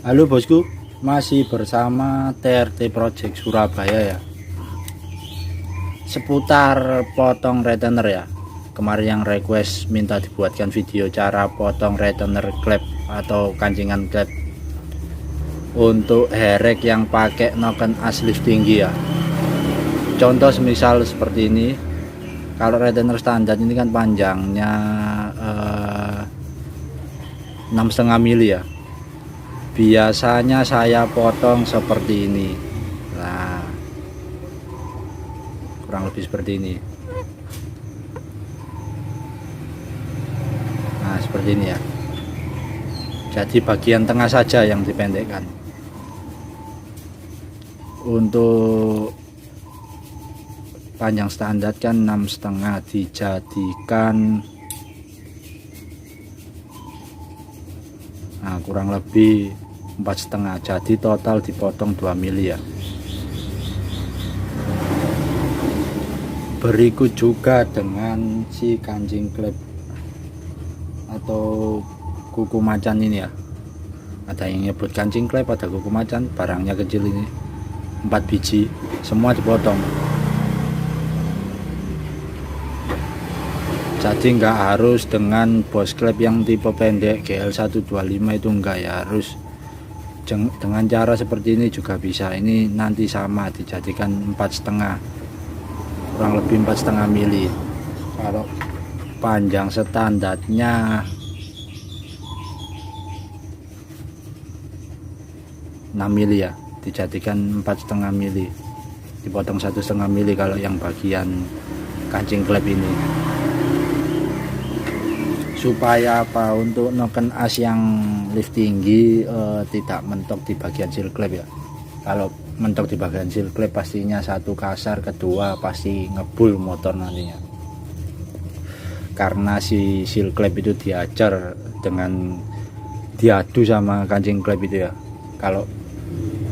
Halo bosku, masih bersama TRT Project Surabaya ya. Seputar potong retainer ya. Kemarin yang request minta dibuatkan video cara potong retainer klep atau kancingan klep untuk herek yang pakai noken asli tinggi ya. Contoh semisal seperti ini. Kalau retainer standar ini kan panjangnya 6,5 mili ya. Biasanya saya potong seperti ini. Nah, kurang lebih seperti ini. Nah, seperti ini ya. Jadi bagian tengah saja yang dipendekkan. Untuk panjang standar kan 6,5, dijadikan kurang lebih 4,5, jadi total dipotong 2 mili ya. Berikut juga dengan si kancing klep atau kuku macan ini ya. Ada yang nyebut kancing klep, ada kuku macan, barangnya kecil ini 4 biji, semua dipotong. Jadi nggak harus dengan bos klep yang tipe pendek GL125 itu enggak ya, harus dengan cara seperti ini juga bisa. Ini nanti sama dijadikan 4,5, kurang lebih 4,5 mili. Kalau panjang standarnya 6 mili ya, dijadikan 4,5 mili, dipotong 1,5 mili kalau yang bagian kancing klep ini. Supaya apa? Untuk noken as yang lift tinggi tidak mentok di bagian seal klep ya. Kalau mentok di bagian seal klep pastinya satu kasar, kedua pasti ngebul motor nantinya. Karena si seal klep itu diajar dengan diadu sama kancing klep itu ya. Kalau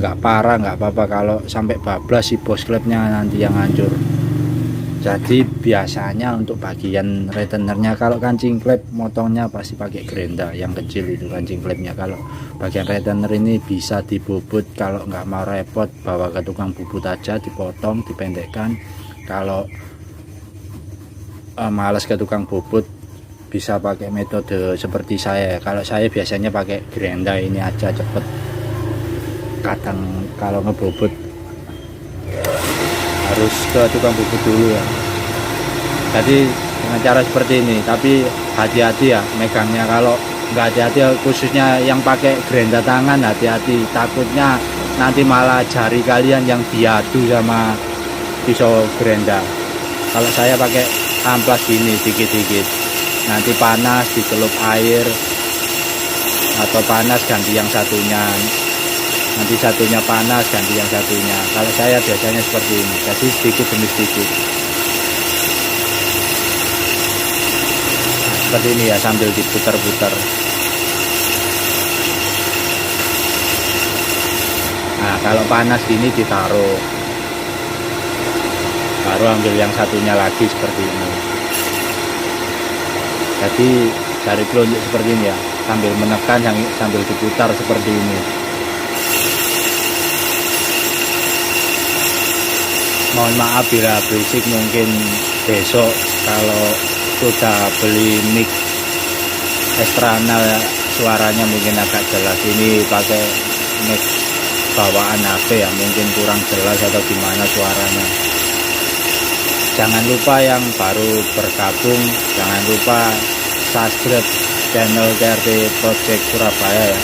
nggak parah nggak apa-apa, kalau sampai bablas si bos klepnya nanti yang hancur. Jadi biasanya untuk bagian retainernya, kalau kancing klep motongnya pasti pakai gerenda yang kecil itu kancing klepnya. Kalau bagian retainer ini bisa dibubut, kalau nggak mau repot bawa ke tukang bubut aja, dipotong dipendekkan. Kalau malas ke tukang bubut bisa pakai metode seperti saya. Kalau saya biasanya pakai gerenda ini aja, cepet. Kadang kalau ngebubut harus ke tukang bubut dulu ya. Jadi dengan cara seperti ini, tapi hati-hati ya megangnya. Kalau nggak hati-hati, khususnya yang pakai gerenda tangan, hati-hati, takutnya nanti malah jari kalian yang diadu sama pisau gerenda. Kalau saya pakai amplas gini dikit-dikit, nanti panas dicelup air, atau panas ganti yang satunya, nanti satunya panas ganti yang satunya. Kalau saya biasanya seperti ini, jadi sedikit demi sedikit. Nah, seperti ini ya, sambil diputar-putar. Nah, kalau panas gini ditaruh, baru ambil yang satunya lagi seperti ini. Jadi jari telunjuk seperti ini ya, sambil menekan sambil diputar seperti ini. Mohon maaf bila berisik, mungkin besok kalau sudah beli mic eksternal ya, suaranya mungkin agak jelas. Ini pakai mic bawaan HP ya, mungkin kurang jelas atau gimana suaranya. Jangan lupa yang baru bergabung, jangan lupa subscribe channel TRT Project Surabaya ya,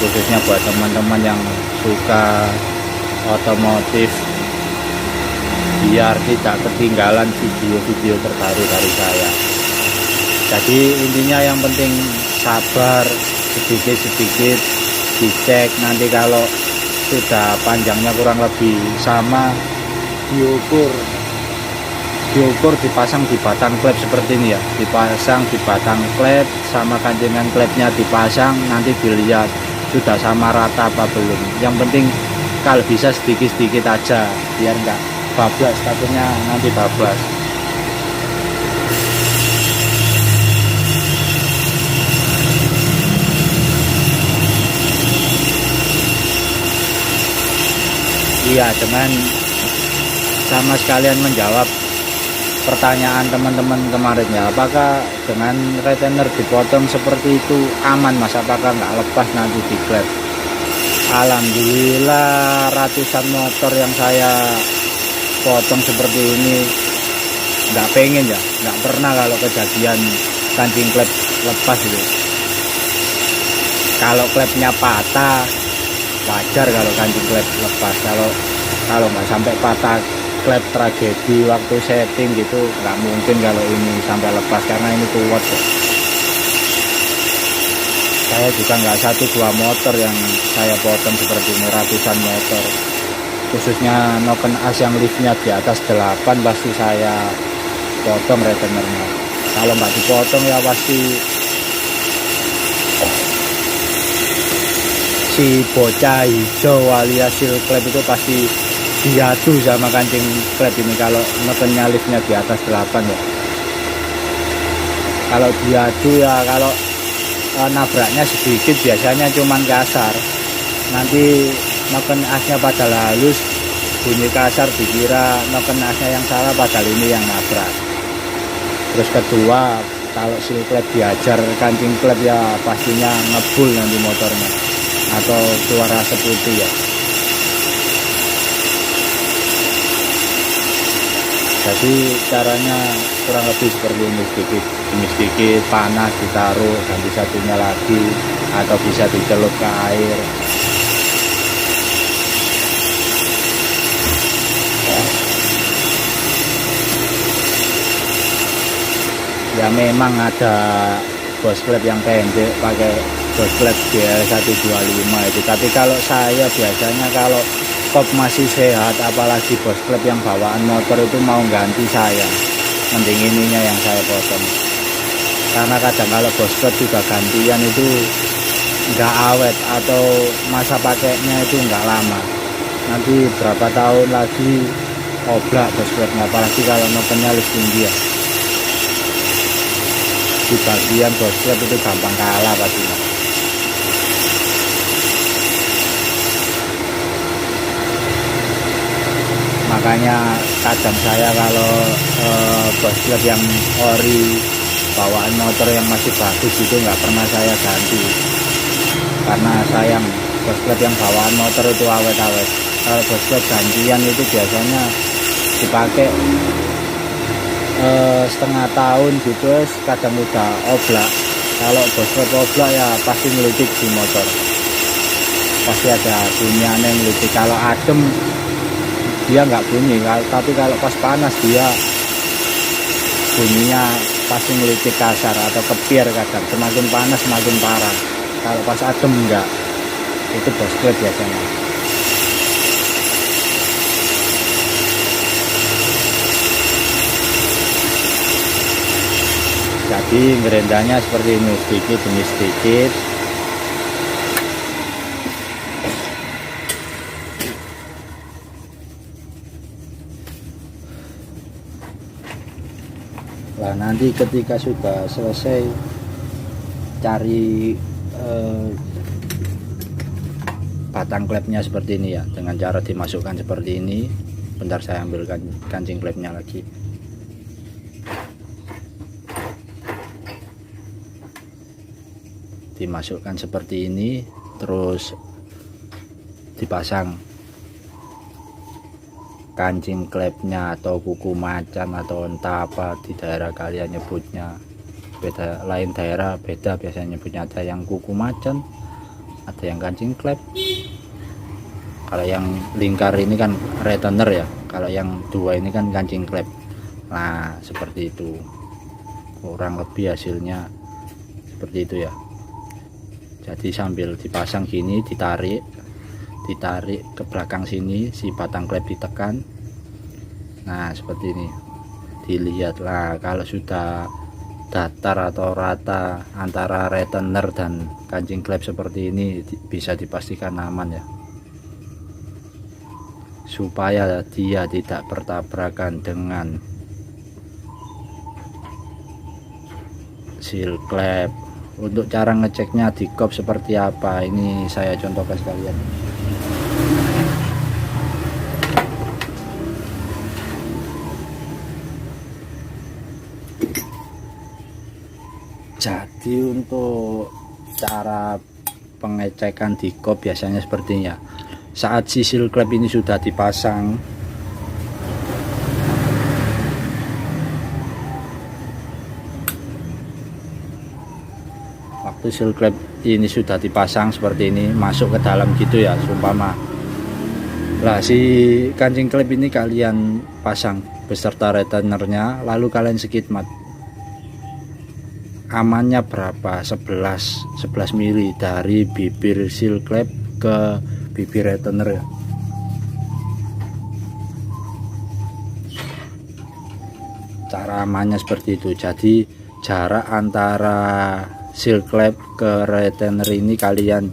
khususnya buat teman-teman yang suka otomotif, biar tidak ketinggalan video-video terbaru dari saya. Jadi intinya yang penting sabar, sedikit-sedikit dicek. Nanti kalau sudah panjangnya kurang lebih sama, diukur dipasang di batang klep seperti ini ya, dipasang di batang klep sama kancingan klepnya dipasang, nanti dilihat sudah sama rata apa belum. Yang penting kalau bisa sedikit-sedikit aja biar enggak bablas, takutnya nanti bablas. iya, dengan sama sekalian menjawab pertanyaan teman-teman kemarin ya, apakah dengan retainer dipotong seperti itu aman mas, apakah nggak lepas nanti di klep? Alhamdulillah ratusan motor yang saya potong seperti ini nggak pengen ya, nggak pernah kalau kejadian kancing klep lepas itu. Kalau klepnya patah wajar kalau kancing klep lepas, kalau nggak sampai patah klep tragedi waktu setting gitu, nggak mungkin kalau ini sampai lepas karena ini kuat kok. Saya juga nggak 1-2 motor yang saya potong seperti ini, ratusan motor, khususnya noken as yang liftnya di atas 8 pasti saya potong retainernya. Kalau nggak dipotong ya pasti si bocah hijau alias seal klep itu pasti diadu sama kancing klep ini kalau nokennya liftnya di atas 8 ya. Kalau diadu ya, kalau nabraknya sedikit biasanya cuman kasar, nanti noken asnya pada halus, bunyi kasar dikira noken asnya yang salah padahal ini yang nabrak. Terus kedua, kalau seal klep diajar kancing klep ya pastinya ngebul nanti motornya atau keluar asap putih ya. Jadi caranya kurang lebih seperti ini, sedikit panas ditaruh, ganti satunya lagi, atau bisa dicelup ke air. Ya memang ada bos klep yang pendek pakai bos klep GL125 itu, tapi kalau saya biasanya kalau kop masih sehat, apalagi bos klep yang bawaan motor itu mau ganti, saya mending ininya yang saya potong. Karena kadang kalau bos klep juga gantian itu nggak awet atau masa pakainya itu nggak lama, nanti berapa tahun lagi oblak bos klepnya, apalagi kalau nokennya list tinggi ya. Di bagian bos klep itu gampang kalah pastinya. Makanya kadang saya kalau bos klep yang ori bawaan motor yang masih bagus itu nggak pernah saya ganti, karena sayang bos klep yang bawaan motor itu awet-awet. Kalau bos klep gantian itu biasanya dipakai setengah tahun gitu, kadang udah oblak. Kalau bos klep oblak ya pasti ngelitik di motor, pasti ada bunyi aneh ngelitik. Kalau adem dia nggak bunyi, tapi kalau pas panas dia bunyinya pasti ngelitik kasar atau kepier. Kadang semakin panas semakin parah, kalau pas adem enggak. Itu bos klep biasanya. Jadi ngerendanya seperti ini, sedikit demi sedikit. Nah nanti ketika sudah selesai, cari batang klepnya seperti ini ya, dengan cara dimasukkan seperti ini. Bentar saya ambilkan kancing klepnya lagi. Dimasukkan seperti ini, terus dipasang kancing klepnya atau kuku macan atau entah apa di daerah kalian nyebutnya. Beda, lain daerah beda biasanya nyebutnya, ada yang kuku macan, ada yang kancing klep. Kalau yang lingkar ini kan retainer ya, kalau yang dua ini kan kancing klep. Nah seperti itu kurang lebih hasilnya seperti itu ya. Jadi sambil dipasang gini, ditarik ke belakang sini, si batang klep ditekan. Nah seperti ini, dilihat lah. Kalau sudah datar atau rata antara retainer dan kancing klep seperti ini, bisa dipastikan aman ya, supaya dia tidak bertabrakan dengan seal klep. Untuk cara ngeceknya di kop seperti apa, ini saya contohkan sekalian. Jadi untuk cara pengecekan di kop biasanya sepertinya saat si seal klep ini sudah dipasang, waktu seal klep ini sudah dipasang seperti ini, masuk ke dalam gitu ya seumpama. Lah si kancing klep ini kalian pasang beserta retainernya, lalu kalian skidmat. Amannya berapa? 11 mili dari bibir seal klep ke bibir retainer ya. Cara amannya seperti itu. Jadi jarak antara seal klep ke retainer ini kalian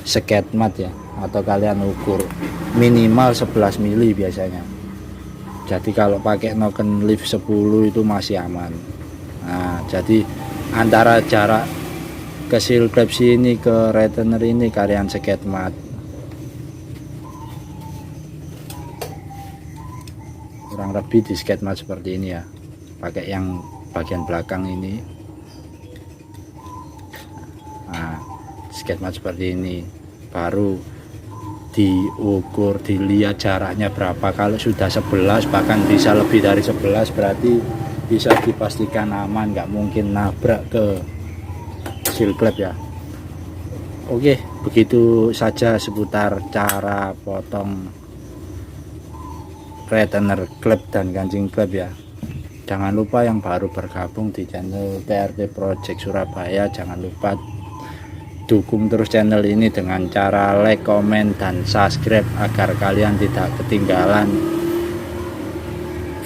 skidmat ya, atau kalian ukur minimal 11 mili biasanya. Jadi kalau pakai noken lift 10 itu masih aman. Nah, jadi antara jarak ke seal klep sini ke retainer ini kalian skidmat. Kurang lebih di skidmat seperti ini ya. Pakai yang bagian belakang ini. Nah, skidmat seperti ini. Baru diukur, dilihat jaraknya berapa. Kalau sudah 11 bahkan bisa lebih dari 11 berarti bisa dipastikan aman, nggak mungkin nabrak ke seal klep ya. Oke, begitu saja seputar cara potong retainer klep dan kancing klep ya. Jangan lupa yang baru bergabung di channel TRT Project Surabaya, jangan lupa dukung terus channel ini dengan cara like, komen, dan subscribe agar kalian tidak ketinggalan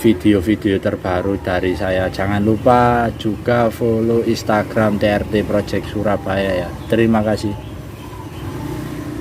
video-video terbaru dari saya. Jangan lupa juga follow Instagram TRT Project Surabaya ya. Terima kasih.